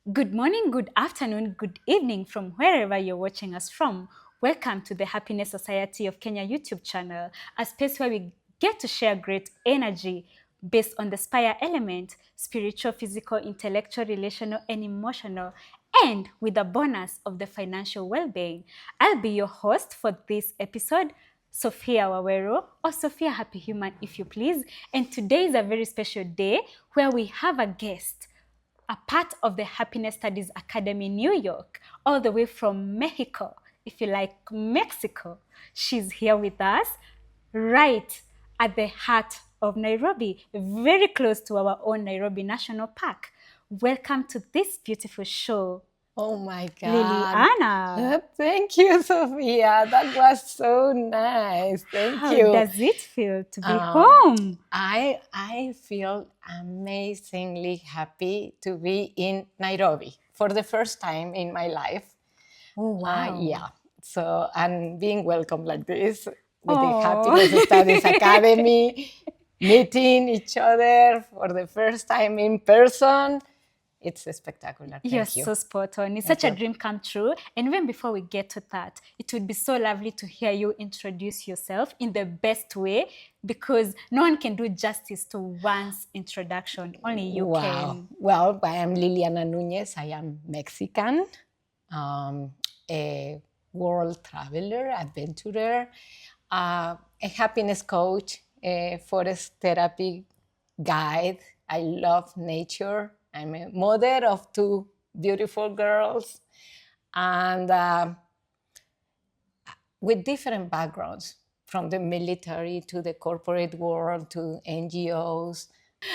Good morning, good afternoon, good evening from wherever you're watching us from. Welcome to the Happiness Society of Kenya YouTube channel, a space where we get to share great energy based on the SPIRE element: spiritual, physical, intellectual, relational, and emotional, and with the bonus of the financial well-being. I'll be your host for this episode, Sophia Waweru, or Sophia Happy Human if you please. And today is a very special day where we have a guest, a part of the Happiness Studies Academy in New York, all the way from Mexico, if you like Mexico. She's here with us right at the heart of Nairobi, very close to our own Nairobi National Park. Welcome to this beautiful show, Oh my God. Liliana. Thank you, Sophia. That was so nice. Thank How you. does it feel to be Um, home? I feel amazingly happy to be in Nairobi for the first time in my life. Oh, wow. Yeah. So, and being welcome like this with the Oh. Happiness Studies Academy, meeting each other for the first time in person. It's spectacular. You're Thank you. so spot on. It's Thank such a you. dream come true. And even before we get to that, it would be so lovely to hear you introduce yourself in the best way, because no one can do justice to one's introduction. Only you Wow. can. Well, I am Liliana Nuñez. I am Mexican, a world traveler, adventurer, a happiness coach, a forest therapy guide. I love nature. I'm a mother of two beautiful girls, and with different backgrounds, from the military to the corporate world to NGOs.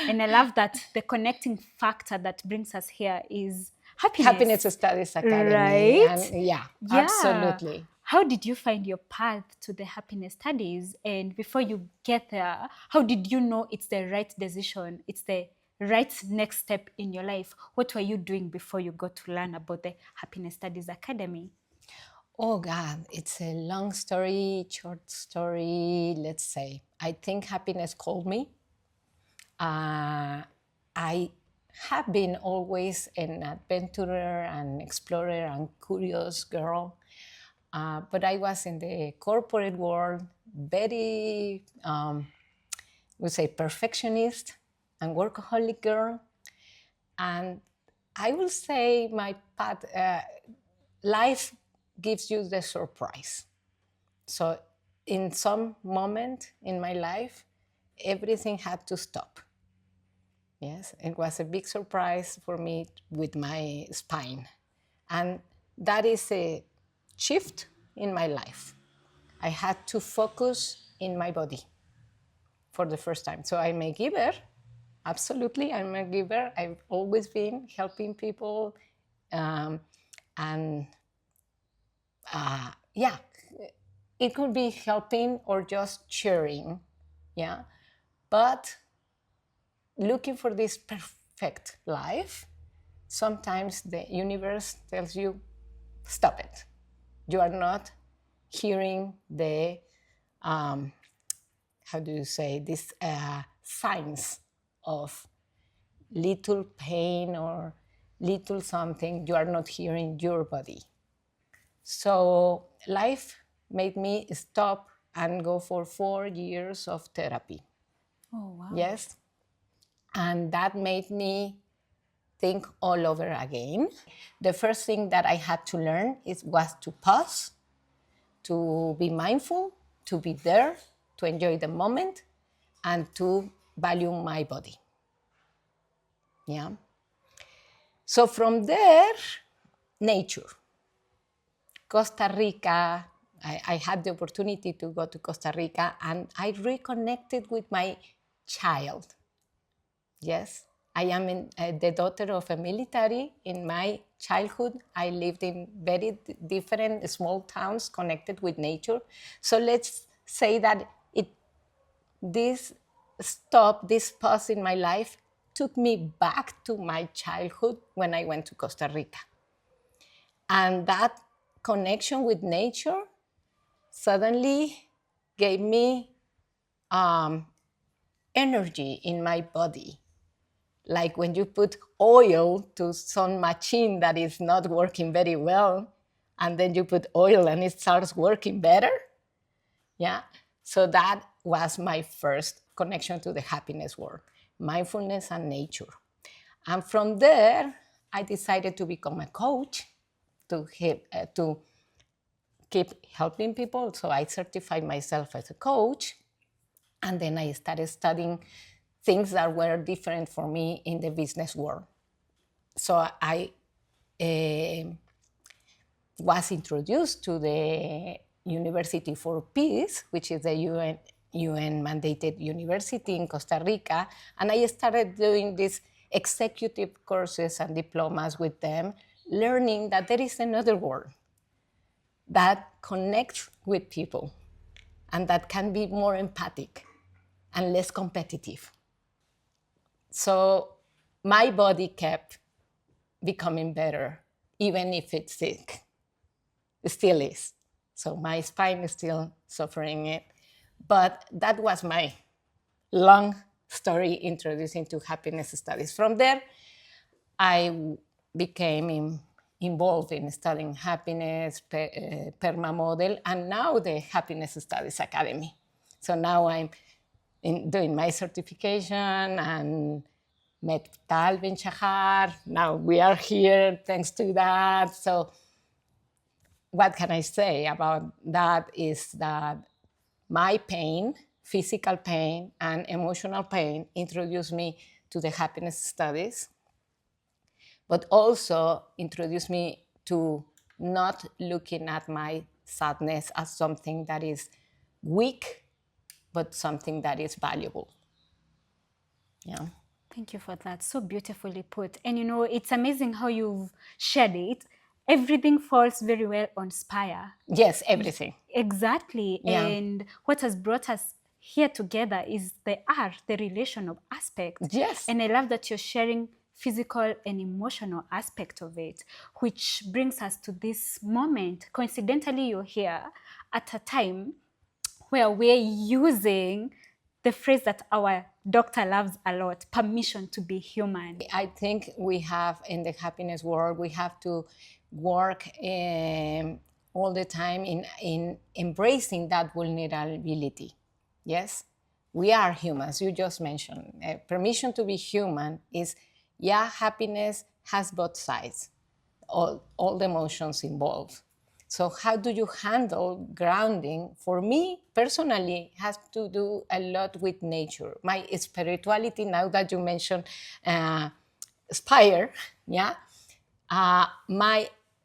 And I love that the connecting factor that brings us here is Happiness happiness. Studies Academy, Right? and yeah, Yeah. absolutely. How did you find your path to the happiness studies? And before you get there, how did you know it's the right decision? It's the right next step in your life? What were you doing before you got to learn about the Happiness Studies Academy? Oh God, it's a long story, short story. Let's say I think happiness called me. I have been always an adventurer and explorer and curious girl, but I was in the corporate world, very, we say, perfectionist and workaholic girl. And I will say my path, life gives you the surprise. So in some moment in my life, everything had to stop. Yes, it was a big surprise for me with my spine. And that is a shift in my life. I had to focus in my body for the first time. So I'm a giver. Absolutely, I'm a giver. I've always been helping people. And yeah, it could be helping or just sharing. Yeah. But looking for this perfect life, sometimes the universe tells you, stop it. You are not hearing the, how do you say, this signs of little pain or little something. You are not hearing your body. So life made me stop and go for 4 years of therapy. Oh, wow. Yes. And that made me think all over again. The first thing that I had to learn was to pause, to be mindful, to be there, to enjoy the moment, and to value my body. Yeah. So from there, nature. Costa Rica, I had the opportunity to go to Costa Rica, and I reconnected with my child. Yes, I am the daughter of a military. In my childhood, I lived in very different small towns connected with nature. So let's say that this this pause in my life took me back to my childhood when I went to Costa Rica. And that connection with nature suddenly gave me energy in my body, like when you put oil to some machine that is not working very well, and then you put oil and it starts working better. Yeah. So that was my first connection to the happiness world, mindfulness and nature. And from there, I decided to become a coach to keep helping people. So I certified myself as a coach. And then I started studying things that were different for me in the business world. So I was introduced to the University for Peace, which is the UN mandated university in Costa Rica. And I started doing these executive courses and diplomas with them, learning that there is another world that connects with people and that can be more empathic and less competitive. So my body kept becoming better, even if it's sick. It still is. So my spine is still suffering it. But that was my long story introducing to happiness studies. From there, I became involved in studying happiness, PERMA model, and now the Happiness Studies Academy. So now I'm doing my certification and met Tal Ben Shahar. Now we are here thanks to that. So what can I say about that is that my pain, physical pain and emotional pain, introduced me to the happiness studies, but also introduced me to not looking at my sadness as something that is weak, but something that is valuable. Yeah. Thank you for that. So beautifully put. And it's amazing how you've shared it. Everything falls very well on SPIRE. Yes, everything. Exactly. Yeah. And what has brought us here together is the art, the relational aspect. Yes. And I love that you're sharing physical and emotional aspect of it, which brings us to this moment. Coincidentally, you're here at a time where we're using the phrase that our doctor loves a lot, permission to be human. I think we have in the happiness world, we have to work all the time in embracing that vulnerability. Yes, we are humans. You just mentioned permission to be human is, yeah, happiness has both sides, all the emotions involved. So how do you handle grounding? For me, personally, has to do a lot with nature. My spirituality, now that you mentioned SPIRE, yeah?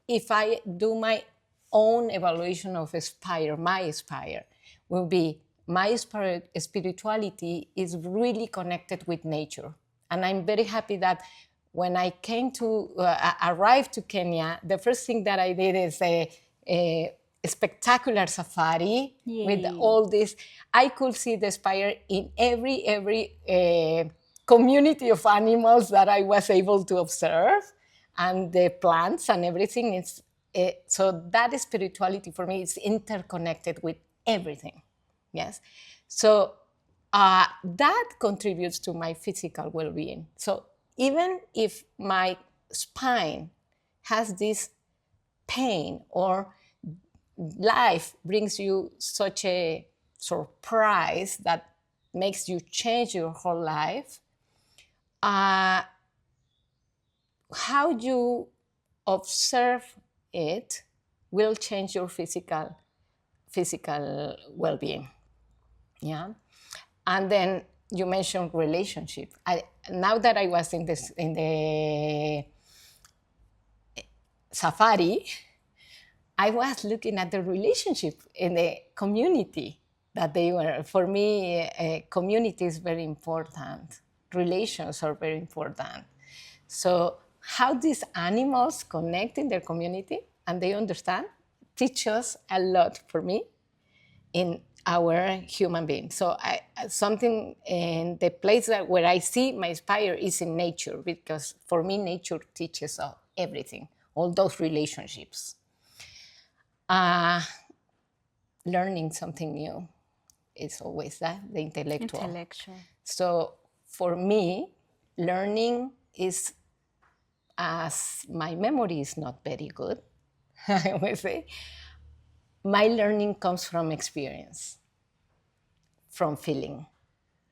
If I do my own evaluation of SPIRE, my SPIRE will be, my spirituality is really connected with nature. And I'm very happy that when I came to, arrived to Kenya, the first thing that I did is a spectacular safari. Yay. With all this. I could see the SPIRE in every community of animals that I was able to observe, and the plants and everything. Is so that spirituality for me is interconnected with everything. Yes. So that contributes to my physical well-being. So even if my spine has this pain, or life brings you such a surprise that makes you change your whole life, how you observe it will change your physical well-being. Yeah. And then you mentioned relationship. Now that I was in the safari, I was looking at the relationship in the community that they were. For me, community is very important. Relations are very important. So how these animals connect in their community and they understand teach us a lot for me in our human being. So something in the place where I see my SPIRE is in nature, because for me, nature teaches everything, all those relationships. Learning something new is always that, the intellectual. Intellectual. So for me, learning is, as my memory is not very good, I would say, my learning comes from experience, from feeling,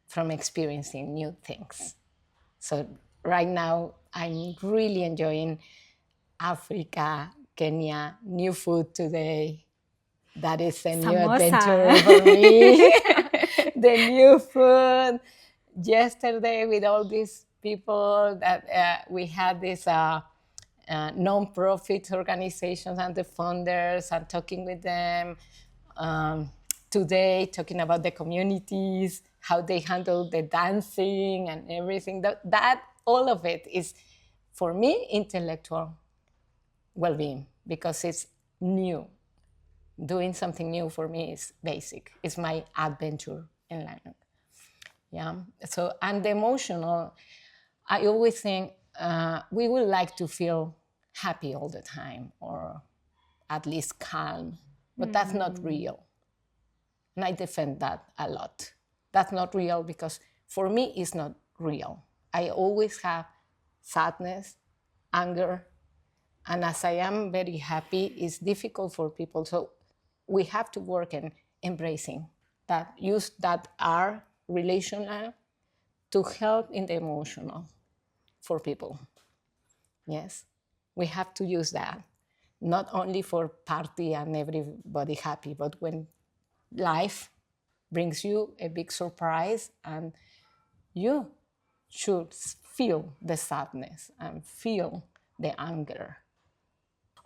from experiencing new things. So right now, I'm really enjoying Africa, Kenya, new food today. That is a new adventure for me. The new food. Yesterday, with all these people that we had this non-profit organizations and the founders and talking with them. Today, talking about the communities, how they handle the dancing and everything. That all of it is, for me, intellectual well-being, because it's new. Doing something new for me is basic. It's my adventure in life. Yeah. So, and the emotional, I always think we would like to feel happy all the time, or at least calm, but that's not real. And I defend that a lot. That's not real, because for me, it's not real. I always have sadness, anger, and as I am very happy, it's difficult for people. So we have to work in embracing that, use that art relational to help in the emotional for people. Yes, we have to use that, not only for party and everybody happy, but when life brings you a big surprise and you should feel the sadness and feel the anger.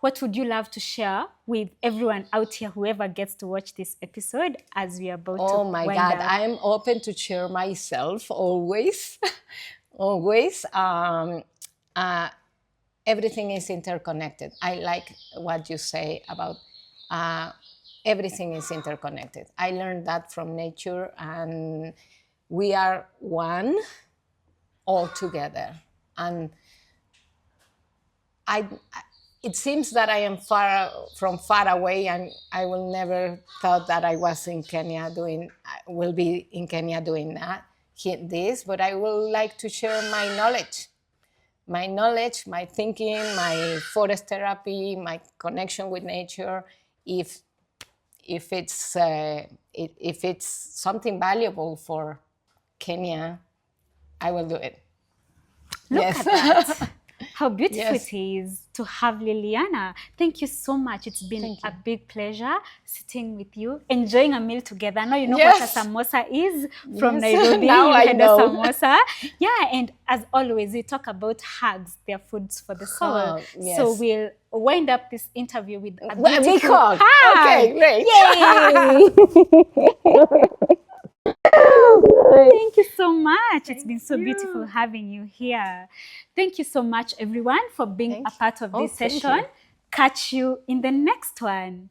What would you love to share with everyone out here, whoever gets to watch this episode, as we are about to Oh my wind God, up? I'm open to share myself always, always. Everything is interconnected. I like what you say about everything is interconnected. I learned that from nature, and we are one all together. And it seems that I am far away, and I will never thought that I was in Kenya will be in Kenya doing this, but I will like to share my knowledge, my thinking, my forest therapy, my connection with nature. If it's something valuable for Kenya, I will do it. Look Yes. at that. How beautiful Yes. it is to have Liliana. Thank you so much. It's been a big pleasure sitting with you, enjoying a meal together. Now you know what a Yes. samosa is from Yes. Nairobi. Now You I had know. a samosa. Yeah, and as always, we talk about hugs. They're foods for the soul. Oh, yes. So we'll wind up this interview with a Well, big beautiful hug. hug. Okay, great. Yay! Thank you so much. It's been so beautiful having you here. Thank you so much, everyone, for being a part of this session. Catch you in the next one.